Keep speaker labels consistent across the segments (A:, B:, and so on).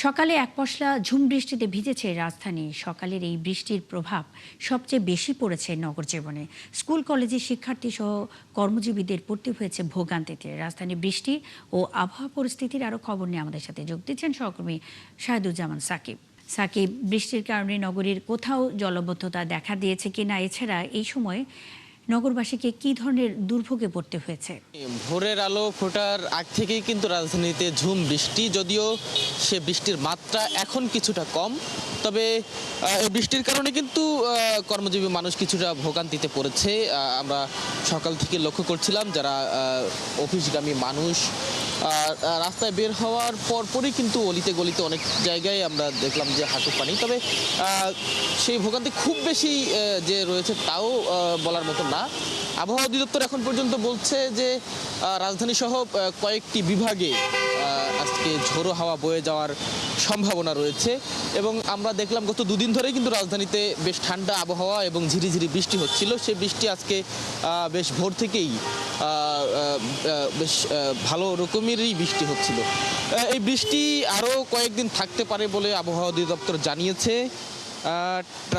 A: সকালে এক পশলা ঝুম বৃষ্টিতে ভিজেছে রাজধানী। সকালের এই বৃষ্টির প্রভাব সবচেয়ে বেশি পড়েছে নগর জীবনে। স্কুল কলেজের শিক্ষার্থী সহ কর্মজীবীদের পড়তে হয়েছে ভোগান্তিতে। রাজধানী বৃষ্টি ও আবহাওয়া পরিস্থিতির আরও খবর নিয়ে আমাদের সাথে যোগ দিচ্ছেন সহকর্মী শাহেদুজ্জামান সাকিব। সাকিব, বৃষ্টির কারণে নগরীর কোথাও জলাবদ্ধতা দেখা দিয়েছে কিনা, এছাড়া এই সময় নগরবাসীকে কী ধরনের দুর্ভোগে পড়তে হয়েছে?
B: ভোরের আলো ফোটার আগ থেকেই কিন্তু রাজধানীতে ঝুম বৃষ্টি, যদিও সে বৃষ্টির মাত্রা এখন কিছুটা কম। তবে এই বৃষ্টির কারণে কিন্তু কর্মজীবী মানুষ কিছুটা ভোগান্তিতে পড়েছে। আমরা সকাল থেকে লক্ষ্য করছিলাম যারা অফিসগামী মানুষ রাস্তায় বের হওয়ার পরপরই কিন্তু অলিতে গলিতে অনেক জায়গায় আমরা দেখলাম যে হাঁটু পানি। তবে সেই ভোগান্তি খুব বেশি যে রয়েছে তাও বলার মতো না। আবহাওয়া অধিদপ্তর এখন পর্যন্ত বলছে যে রাজধানী সহ কয়েকটি বিভাগে আজকে ঝোড়ো হাওয়া বয়ে যাওয়ার সম্ভাবনা রয়েছে। এবং আমরা দেখলাম গত দুদিন ধরেই কিন্তু রাজধানীতে বেশ ঠান্ডা আবহাওয়া এবং ঝিরিঝিরি বৃষ্টি হচ্ছিল। সেই বৃষ্টি আজকে বেশ ভোর থেকেই বেশ ভালো রকমেরই বৃষ্টি হচ্ছিল। এই বৃষ্টি আরও কয়েকদিন থাকতে পারে বলে আবহাওয়া অধিদপ্তর জানিয়েছে।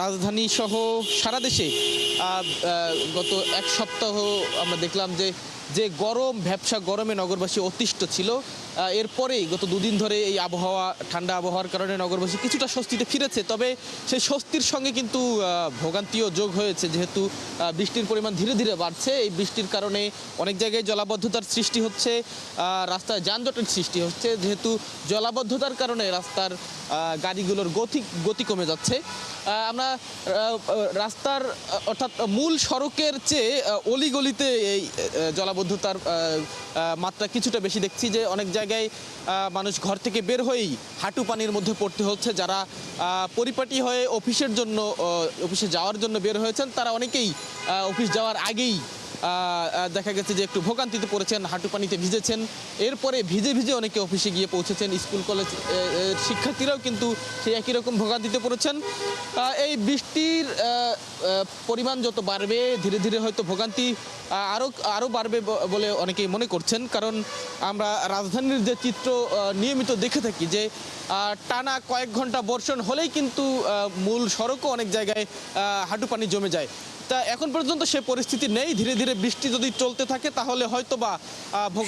B: রাজধানী সহ সারা দেশে গত এক সপ্তাহ আমরা দেখলাম যে গরম ভ্যাপসা গরমে নগরবাসী অতিষ্ঠ ছিল। এরপরেই গত দুদিন ধরে এই আবহাওয়া ঠান্ডা আবহাওয়ার কারণে নগরবাসী কিছুটা স্বস্তিতে ফিরেছে। তবে সেই স্বস্তির সঙ্গে কিন্তু ভোগান্তিও যোগ হয়েছে, যেহেতু বৃষ্টির পরিমাণ ধীরে ধীরে বাড়ছে। এই বৃষ্টির কারণে অনেক জায়গায় জলাবদ্ধতার সৃষ্টি হচ্ছে, রাস্তায় যানজটের সৃষ্টি হচ্ছে। যেহেতু জলাবদ্ধতার কারণে রাস্তার গাড়িগুলোর গতি কমে যাচ্ছে। আমরা রাস্তার অর্থাৎ মূল সড়কের চেয়ে অলিগলিতে এই জলাবদ্ধতার মাত্রা কিছুটা বেশি দেখছি। যে অনেক জায়গায় মানুষ ঘর থেকে বের হয়েই হাঁটু পানির মধ্যে পড়তে হচ্ছে। যারা পরিপাটি হয়ে অফিসে যাওয়ার জন্য বের হয়েছেন তারা অনেকেই অফিস যাওয়ার আগেই দেখা গেছে যে একটু ভোগান্তিতে পড়েছেন, হাঁটু পানিতে ভিজেছেন। এরপরে ভিজে ভিজে অনেকে অফিসে গিয়ে পৌঁছেছেন। স্কুল কলেজ শিক্ষার্থীরাও কিন্তু সেই একই রকম ভোগান্তিতে পড়েছেন। এই পরিমাণ যত বাড়বে ধীরে ধীরে হয়তো ভোগান্তি আরও বাড়বে বলে অনেকেই মনে করছেন। কারণ আমরা রাজধানীর যে চিত্র নিয়মিত দেখে থাকি যে টানা কয়েক ঘন্টা বর্ষণ হলেই কিন্তু মূল সড়কও অনেক জায়গায় হাঁটু পানি জমে যায়। তা এখন পর্যন্ত সে পরিস্থিতি নেই। ধীরে ধীরে বৃষ্টি যদি চলতে থাকে তাহলে হয়তো বা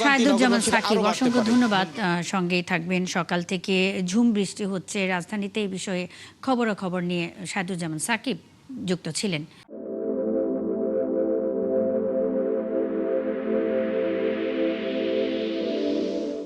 A: শাহেদুজ্জামান সাকিব, অসংখ্য ধন্যবাদ। সঙ্গেই থাকবেন। সকাল থেকে ঝুম বৃষ্টি হচ্ছে রাজধানীতে, এই বিষয়ে খবরাখবর নিয়ে শাহেদুজ্জামান সাকিব যুক্ত ছিলেন।